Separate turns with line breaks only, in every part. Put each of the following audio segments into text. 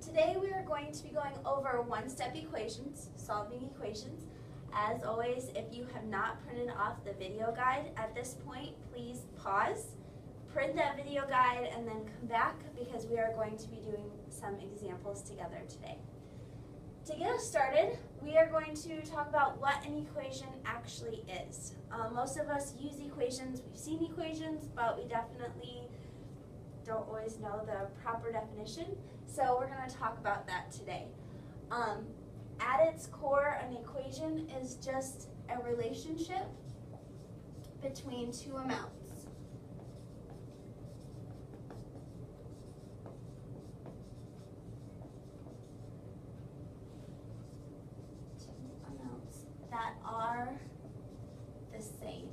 Today we are going to be going over one-step equations, solving equations. As always, if you have not printed off the video guide at this point, please pause, print that video guide, and then come back because we are going to be doing some examples together today. To get us started, we are going to talk about what an equation actually is. Most of us use equations, we've seen equations, but we definitely don't always know the proper definition. So we're going to talk about that today. At its core, an equation is just a relationship between two amounts. That are the same.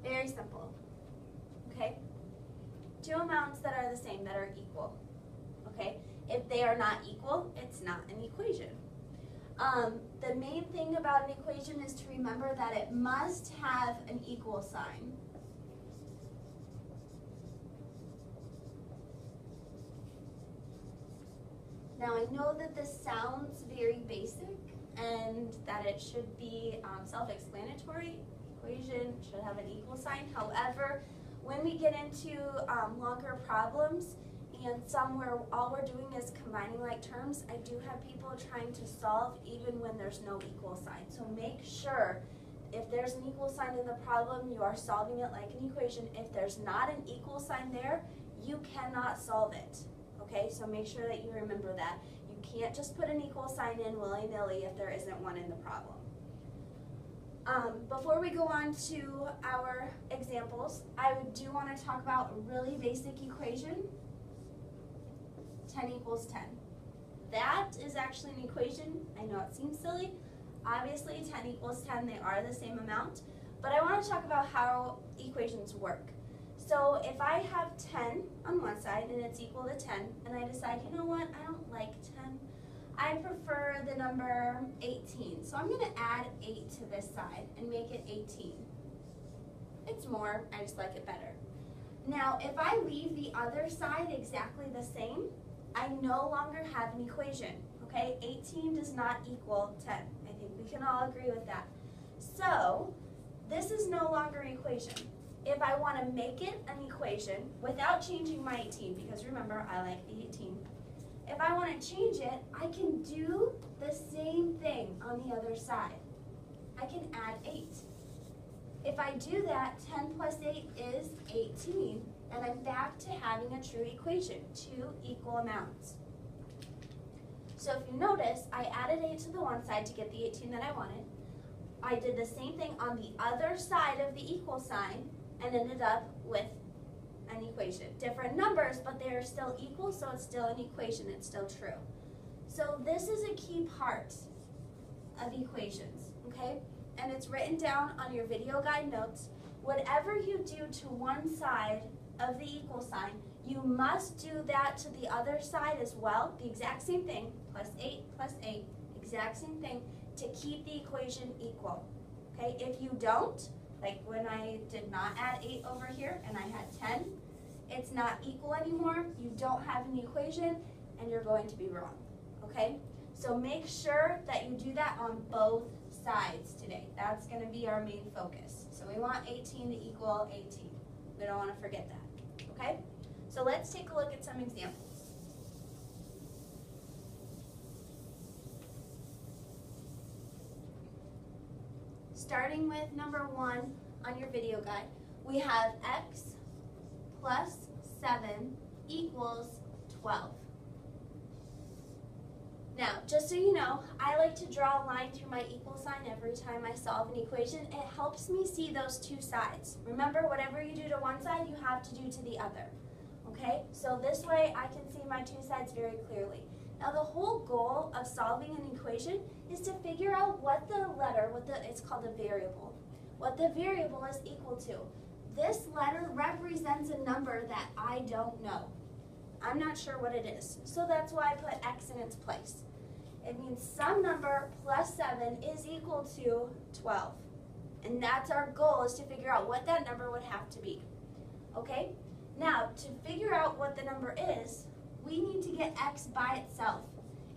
Very simple, okay? Two amounts that are the same, that are equal, okay? If they are not equal, it's not an equation. The main thing about an equation is to remember that it must have an equal sign. Now I know that this sounds very basic and that it should be self-explanatory. Equation should have an equal sign. However, when we get into longer problems and some where all we're doing is combining like terms, I do have people trying to solve even when there's no equal sign. So make sure if there's an equal sign in the problem, you are solving it like an equation. If there's not an equal sign there, you cannot solve it. Okay, so make sure that you remember that. You can't just put an equal sign in willy-nilly if there isn't one in the problem. Before we go on to our examples, I do want to talk about a really basic equation, 10 equals 10. That is actually an equation. I know it seems silly. Obviously, 10 equals 10, they are the same amount. But I want to talk about how equations work. So if I have 10 on one side and it's equal to 10, and I decide, you know what, I don't like 10. I prefer the number 18. So I'm going to add 8 to this side and make it 18. It's more, I just like it better. Now, if I leave the other side exactly the same, I no longer have an equation. Okay, 18 does not equal 10. I think we can all agree with that. So this is no longer an equation. If I want to make it an equation without changing my 18, because remember, I like the 18. If I want to change it, I can do the same thing on the other side. I can add 8. If I do that, 10 plus 8 is 18, and I'm back to having a true equation, two equal amounts. So if you notice, I added 8 to the one side to get the 18 that I wanted. I did the same thing on the other side of the equal sign, and ended up with an equation. Different numbers, but they are still equal, so it's still an equation, it's still true. So this is a key part of equations, okay? And it's written down on your video guide notes. Whatever you do to one side of the equal sign, you must do that to the other side as well, the exact same thing, plus 8, exact same thing, to keep the equation equal, okay? If you don't, like when I did not add 8 over here and I had 10, it's not equal anymore, you don't have an equation, and you're going to be wrong, okay? So make sure that you do that on both sides today. That's going to be our main focus. So we want 18 to equal 18. We don't want to forget that, okay? So let's take a look at some examples. Starting with number 1 on your video guide, we have x plus 7 equals 12. Now, just so you know, I like to draw a line through my equal sign every time I solve an equation. It helps me see those two sides. Remember, whatever you do to one side, you have to do to the other. Okay? So this way, I can see my two sides very clearly. Now the whole goal of solving an equation is to figure out what the letter, it's called a variable, what the variable is equal to. This letter represents a number that I don't know. I'm not sure what it is, so that's why I put x in its place. It means some number plus 7 is equal to 12. And that's our goal, is to figure out what that number would have to be. Okay? Now, to figure out what the number is, we need to get x by itself.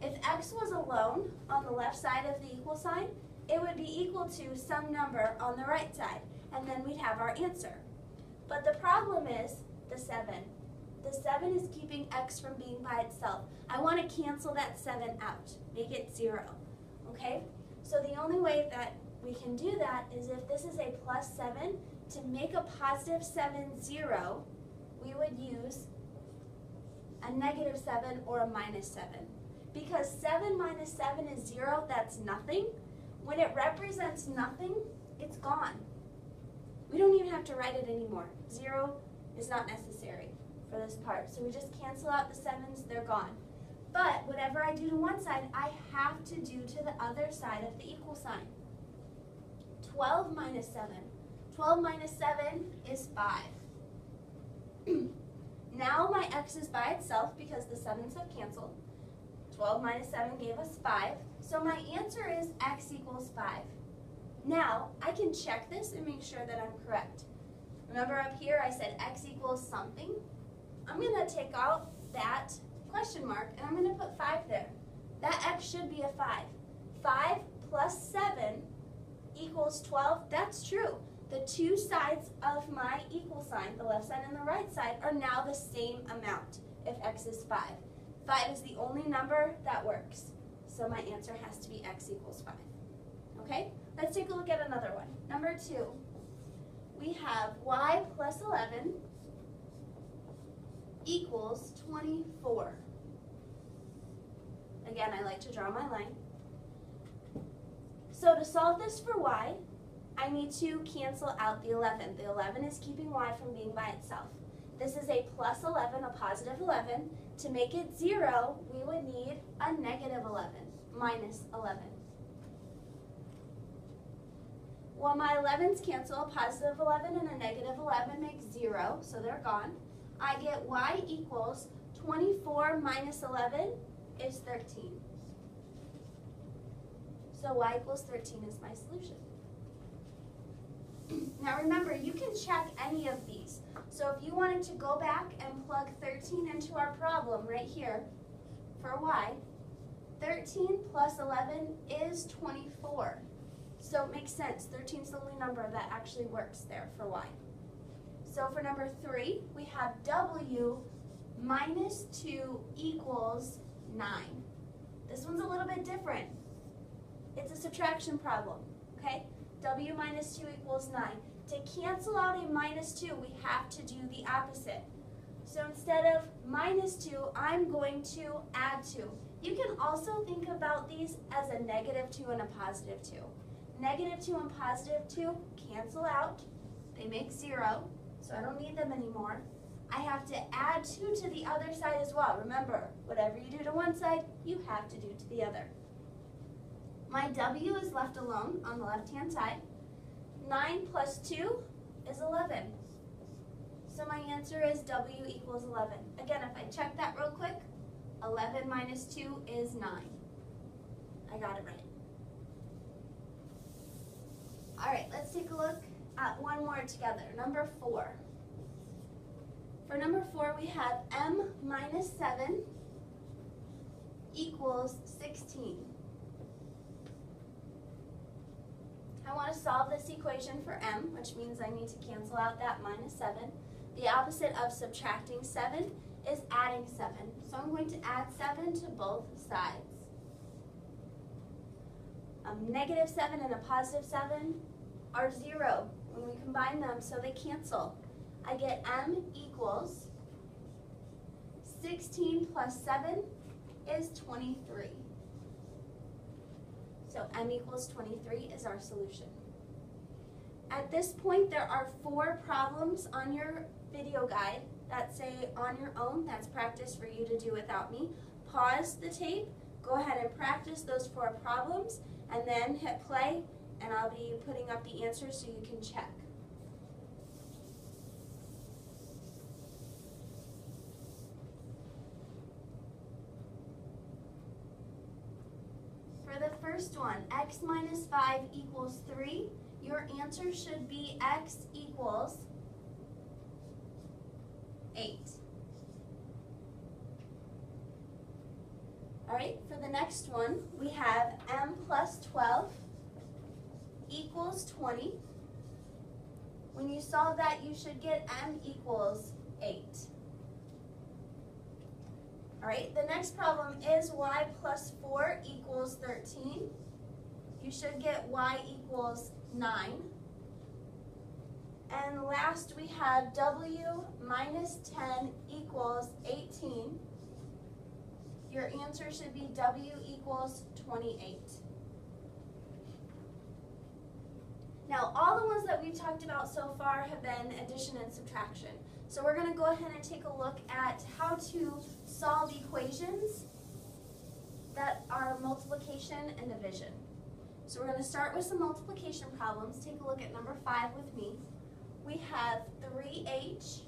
If x was alone on the left side of the equal sign, it would be equal to some number on the right side, and then we'd have our answer. But the problem is the 7. The 7 is keeping x from being by itself. I want to cancel that 7 out, make it 0. Okay? So the only way that we can do that is if this is a plus 7, to make a positive 7 0, we would use a negative 7 or a minus 7. Because 7 minus 7 is 0, that's nothing. When it represents nothing, it's gone. We don't even have to write it anymore. 0 is not necessary for this part. So we just cancel out the 7s, they're gone. But whatever I do to one side, I have to do to the other side of the equal sign. 12 minus 7. 12 minus 7 is 5. Now my x is by itself because the 7s have canceled. 12 minus 7 gave us 5. So my answer is x equals 5. Now, I can check this and make sure that I'm correct. Remember up here I said x equals something? I'm going to take out that question mark and I'm going to put 5 there. That x should be a 5. 5 plus 7 equals 12. That's true. The two sides of my equal sign, the left side and the right side, are now the same amount if x is 5. 5 is the only number that works. So my answer has to be x equals 5. Okay? Let's take a look at another one. Number 2. We have y plus 11 equals 24. Again, I like to draw my line. So to solve this for y, I need to cancel out the 11. The 11 is keeping y from being by itself. This is a plus 11, a positive 11. To make it 0, we would need a negative 11, minus 11. Well, my 11s cancel. A positive 11 and a negative 11 make 0, so they're gone. I get y equals 24 minus 11 is 13. So y equals 13 is my solution. Now remember, you can check any of these. So if you wanted to go back and plug 13 into our problem right here for y, 13 plus 11 is 24. So it makes sense. 13 is the only number that actually works there for y. So for number 3, we have w minus 2 equals 9. This one's a little bit different. It's a subtraction problem, okay? W minus 2 equals 9. To cancel out a minus 2, we have to do the opposite. So instead of minus 2, I'm going to add 2. You can also think about these as a negative 2 and a positive 2. Negative 2 and positive 2 cancel out. They make 0, so I don't need them anymore. I have to add 2 to the other side as well. Remember, whatever you do to one side, you have to do to the other. My w is left alone on the left-hand side. 9 plus 2 is 11. So my answer is w equals 11. Again, if I check that real quick, 11 minus 2 is 9. I got it right. All right, let's take a look at one more together. Number 4. For number 4, we have m minus 7 equals 16. I want to solve this equation for m, which means I need to cancel out that minus 7. The opposite of subtracting 7 is adding 7. So I'm going to add 7 to both sides. A negative 7 and a positive 7 are 0 when we combine them, so they cancel. I get m equals 16 plus 7 is 23. So m equals 23 is our solution. At this point, there are 4 problems on your video guide that say on your own. That's practice for you to do without me. Pause the tape, go ahead and practice those 4 problems, and then hit play, and I'll be putting up the answers so you can check. For the first one, x minus 5 equals 3, your answer should be x equals 8. All right, for the next one, we have m plus 12 equals 20. When you solve that, you should get m equals 8. All right, the next problem is y plus 4 equals 13. You should get y equals 9. And last we have w minus 10 equals 18. Your answer should be w equals 28. Now, all the ones that we've talked about so far have been addition and subtraction. So we're going to go ahead and take a look at how to solve equations that are multiplication and division. So we're going to start with some multiplication problems. Take a look at number 5 with me. We have 3h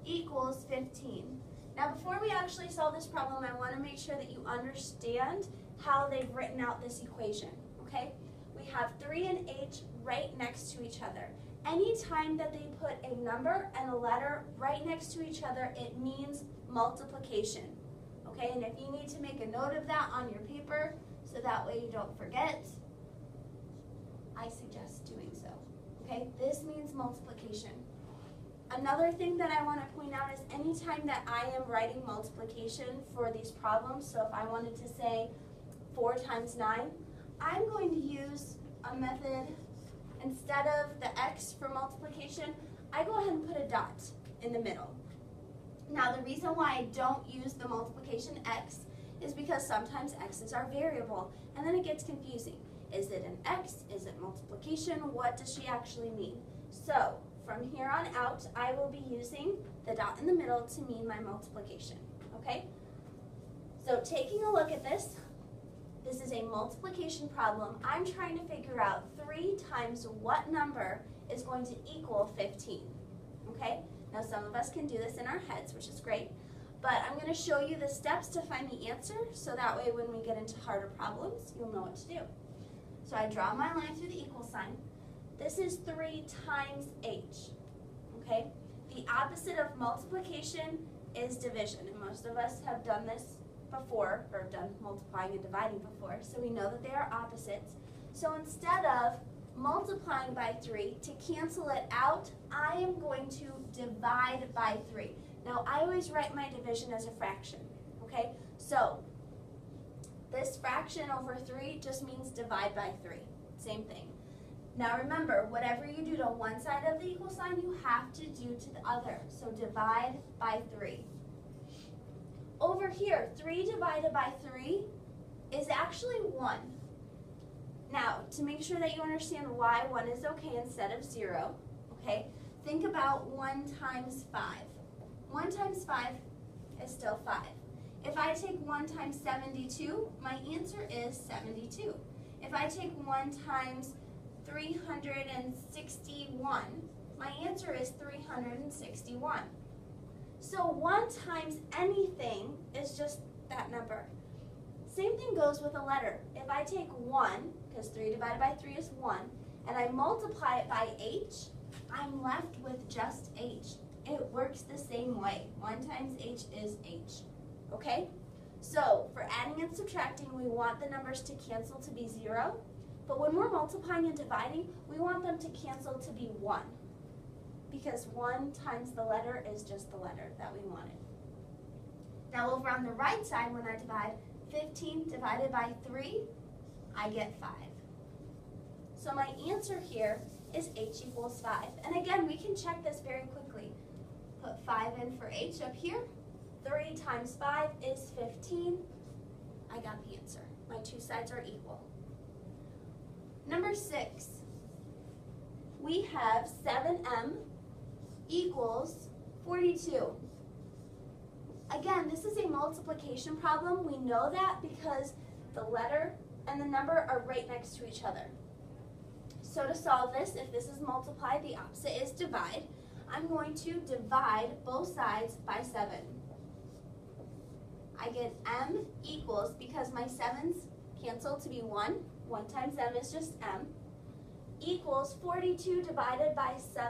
equals 15. Now, before we actually solve this problem, I want to make sure that you understand how they've written out this equation, okay? We have 3 and h right next to each other. Anytime that they put a number and a letter right next to each other, it means multiplication, okay? And if you need to make a note of that on your paper so that way you don't forget, I suggest doing so, okay? This means multiplication. Another thing that I want to point out is anytime that I am writing multiplication for these problems, so if I wanted to say 4 times 9, I'm going to use a method, instead of the x for multiplication, I go ahead and put a dot in the middle. Now the reason why I don't use the multiplication x is because sometimes x's are variable, and then it gets confusing. Is it an x? Is it multiplication? What does she actually mean? So from here on out, I will be using the dot in the middle to mean my multiplication, okay? So taking a look at this, this is a multiplication problem. I'm trying to figure out 3 times what number is going to equal 15, okay? Now some of us can do this in our heads, which is great, but I'm going to show you the steps to find the answer, so that way when we get into harder problems, you'll know what to do. So I draw my line through the equal sign. This is 3 times h, okay? The opposite of multiplication is division, and most of us have done this before, or done multiplying and dividing before, so we know that they are opposites. So instead of multiplying by 3, to cancel it out, I am going to divide by 3. Now, I always write my division as a fraction, okay? So this fraction over 3 just means divide by 3, same thing. Now remember, whatever you do to one side of the equal sign, you have to do to the other. So divide by 3. Over here, 3 divided by 3 is actually 1. Now, to make sure that you understand why 1 is okay instead of 0, okay, think about 1 times 5. 1 times 5 is still 5. If I take 1 times 72, my answer is 72. If I take 1 times 361, my answer is 361. So 1 times anything is just that number. Same thing goes with a letter. If I take 1, because 3 divided by 3 is 1, and I multiply it by h, I'm left with just h. It works the same way. 1 times h is h. Okay? So for adding and subtracting, we want the numbers to cancel to be 0. But when we're multiplying and dividing, we want them to cancel to be 1. Because 1 times the letter is just the letter that we wanted. Now over on the right side, when I divide 15 divided by 3, I get 5. So my answer here is h equals 5. And again, we can check this very quickly. Put 5 in for h up here. 3 times 5 is 15. I got the answer. My two sides are equal. Number 6, we have 7m equals 42. Again, this is a multiplication problem. We know that because the letter and the number are right next to each other. So to solve this, if this is multiply, the opposite is divide. I'm going to divide both sides by 7. I get m equals, because my 7's cancel to be 1, 1 times m is just m. equals 42 divided by 7.